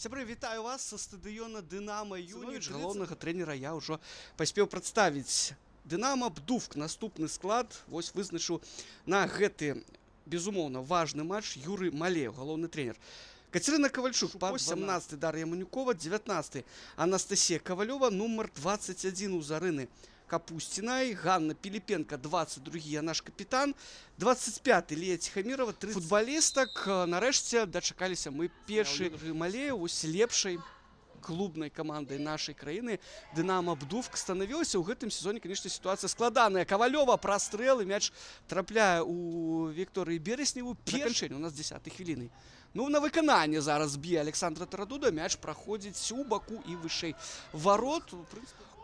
Сябры, вітаю вас са стадыёна Дынамо Юніч. Галоўнага трэнера я ўжо паспеў прадставіць. Дынамо Бдувк, наступны склад вось вызначыў на гэты, безумоўна, важны матч Юрый Малеев, галоўны трэнер. Катерина Ковальчук, па 17, Дар'я Манюкова, 19, Анастасия Ковалева, номер 21 у Зарыны Капустиной, Ганна Пилипенко, 22, наш капитан, 25 Лия Тихомирова, 30 футболисток. Нарэшце дачакаліся мы першы Малеев ось лепшай клубнай камандай нашай краіны. Дынамо Бдувк становілася ў гэтым сезоне, конечно, ситуация складаная. Ковалева прострел, і мяч трапляе у Вікторыі Бересневу. Першэнне у нас 10-й хвіліны. Ну, на выкананне зараз б'е Александра Тарадуда, мяч праходзіць у баку і вышэй ворот. У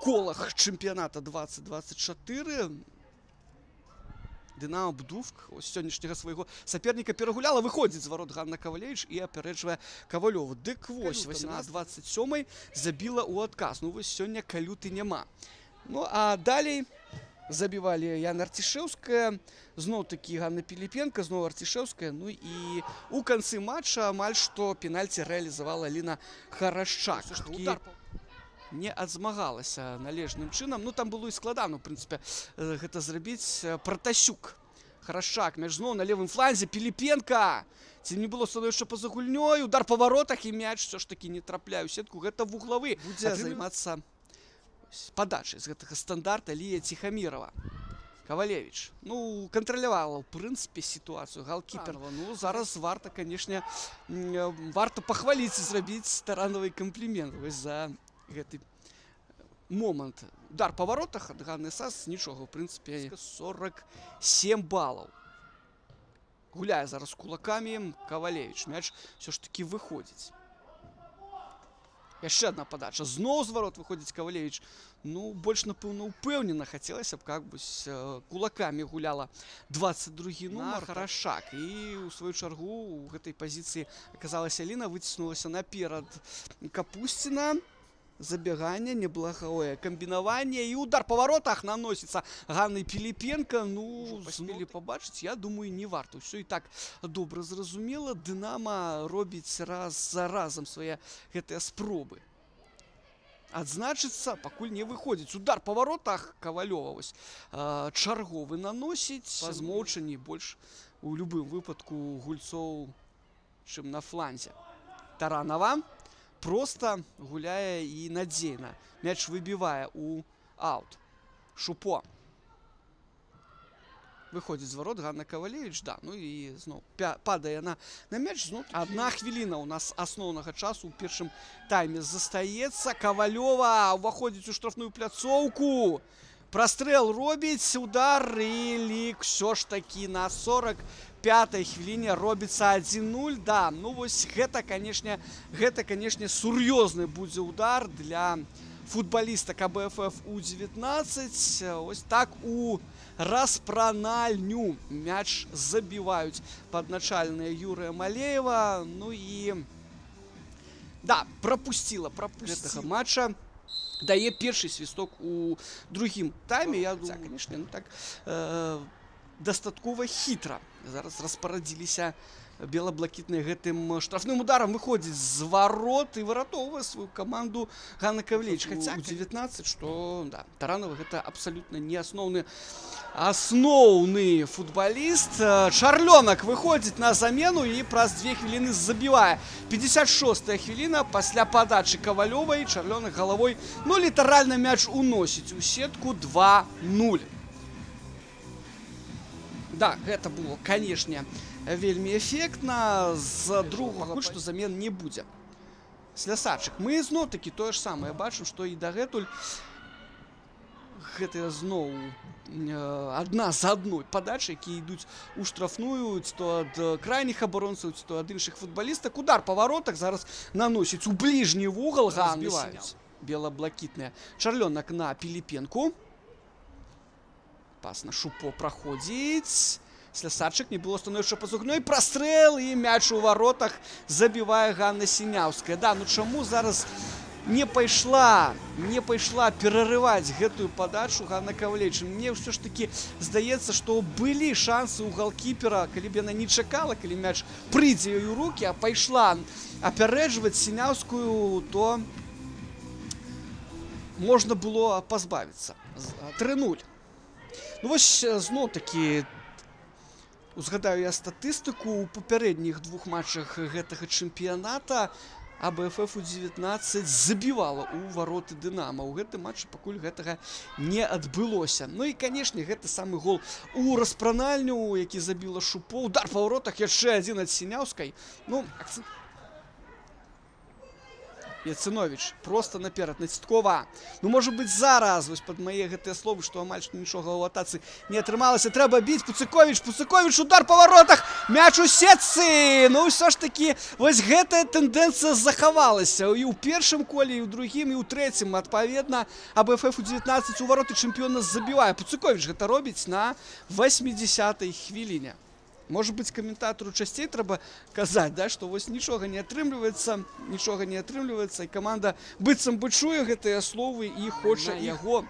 колах чэмпіяната 2024 Дынамо Бдувк сённяшняга свайго саперніка перагуляла, выходзіць з ворот Ганна Ковалевич і апярэджвае Ковалёву. Дык вось 18-27 забіла ў адказ. Ну вось сёння калюты няма. Ну а далей забівалі Яна Артішэўская, зноў-такі Ганна Піліпенка, зноў Артішэўская. Ну і у канцы матча амаль што пенальці рэалізавала Аліна Харашчак. Удар не адзмагалася належным чынам. Ну там было і складана, в прынцыпе, гэта зрабіць. Пратасюк, Харашчак, мяч зноў на левым фланзе, Піліпенка. Ці не было становішча па-за гульнёй, удар па варотах і мяч все ж таки не трапляе ў сетку. Гэта вуглавы. Будзе займацца падачай з гэтага стандарта Лія Тихомирова. Ковалевич, ну, кантралявала, в прынцыпе, сітуацыю галкіперова. Ну, зараз варта, конечно, варта пахваліць і зрабіць старановы комплімент за гэты момант. Удар па варотах ад Ганны Сас, нічога, в прынцыпе, 47 балаў. Гуляе зараз кулакамі Ковалевич. Мяч все ж таки выходзіць. Яшчэ одна падача. Зноў з ворот выходзіць Ковалевич. Ну, больш, напэўна, упэўнена хацелася б, как бы кулакамі гуляла 22 номер Харашчак. І ў сваю чаргу у гэтай пазіцыі аказалася Аліна, выціснулася наперад Капусціна. Забегание, неблагое комбинование и удар по воротах наносится Ганны Пилипенко. Ну, успели побачить, я думаю, не варто. Все и так добра зразумела. Дынамо робіць раз за разом свои гэтыя спробы. Адзначыцца, пакуль не выходзіць. Удар по воротах Ковалева вось чарговы наносіць. Па змоўчанні больш у любым выпадку гульцоў, чым на фланзе. Таранова просто гуляе і надзейна. Мяч выбівае у аут. Шупо. Выходзіць з ворот Ганна Ковалевич, да. Ну і зноў падае на мяч. Зноў одна хвіліна у нас асноўнага часу ў першым тайме застаецца. Ковалева ўваходзіць у штрафную пляцоўку. Прострел робіць, удар і лік все ж таки на 45-й хвіліне робіцца 1-0. Да, ну вось гэта, конечно, сур'ёзны будзе удар для футболіста КБФФ У-19. Ось так у распранальню мяч забіваюць падначальныя Юрыя Малеева. Ну і да, пропустила гэтага матча. Дае першы свісток у другім тайме. Я думаю, конечно, ну так дастаткова хітра зараз распарадзіліся бела-блакітныя гэтым штрафным ударам. Выходзіць з ворот і выратоўвае сваю каманду Ганна Ковалевич. Хаця 19, што да, Таранова гэта абсалютна не асноўны футболіст. Чарлёнак выходзіць на замену і праз 2 хвіліны забівае. 56-я хвіліна пасля падачы Ковалёвай. Чарлёнак галавой, ну, літаральна мяч уносіць у сетку. 2-0. Да, гэта было, канешне, вельмі эфектна. З другога пакуль што замен не будзе. Слясачык. Мы зноў-такі тое ж самае бачым, што і дагэтуль гэтыя зноў адна за адной падачы, якія ідуць у штрафную, ці то ад крайніх абаронцаў, ці то ад іншых футбалістак. Удар па варотах зараз наносіць у бліжні вугал. Збіваюць бела-блакітныя. Чарлёнак на Піліпенку. Пас на Шупо праходзіць. Слясачык, не было становішча па зугной. Прострел і мяч у воротах забівае Ганна Сіняўская. Да, ну чаму зараз не пайшла перарываць гэтую падачу Ганна Кавалевіч. Мне ўсё ж таки здаецца, што былі шансы ў галкіпера, калі б яна не чакала, калі мяч прыйдзе ёй у рукі, а пайшла апярэджваць Сіняўскую, то можна было пазбавіцца. 3-0. Ну вось зноў-такі узгадаю я статыстыку. У папярэдніх двух матчах гэтага чэмпіяната АБФФ У-19 забівала ў вароты Дынама. У гэтым матчы пакуль гэтага не адбылося. Ну і, канешне, гэты самы гол у распранальню, які забіла Шупо. Удар па варотах, яшчэ адзін ад Сіняўскай. Ну, Яцыновіч просто наперад на Ціткова. Ну, можа быць, зараз вось пад мае гэтыя словы, што амаль што нічога ў атацы не атрымалася. Трэба біць. Пуцыковіч, удар па варотах, мяч у сетцы. Ну, ўсё ж такі, вось гэтая тэндэнцыя захавалася і ў першым коле, і ў другім, і ў трэцім. Адпаведна, АБФФ У-19 у вароты чэмпіёна забівае. Пуцыковіч гэта робіць на 80-й хвіліне. Может быть, комментатору часцей трэба казаць, да, што вось нічога не атрымліваецца, і каманда быццам бы чуе гэтыя словы і хоча яго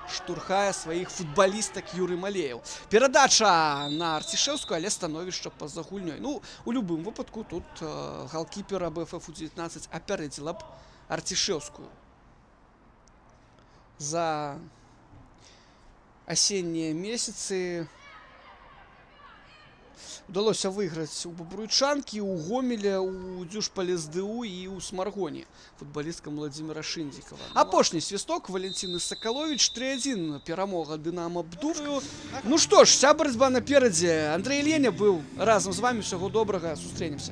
штурхае сваіх футбалістак Юрый Малеев. Перадача на Арцішеўскую, але становішча па-за гульнёй. Ну, у любым выпадку тут галкіпер АБФФ У-19 апярэдзіла б Арцішеўскую. За асеннія месяцы удалося выйграць у Бабруйчанкі, у Гомеле, у Дзюжпале-СДУ і ў Смаргоне футбалісткам Владзіміра Шындзікава. Апошні свісток Валентины Сакаловіч, 3-1 перамога Дынамо Бдув. Ну што ж, вся барацьба наперадзе. Андрей Леня быў разам з вами. Усяго добрага, сустрэнемся.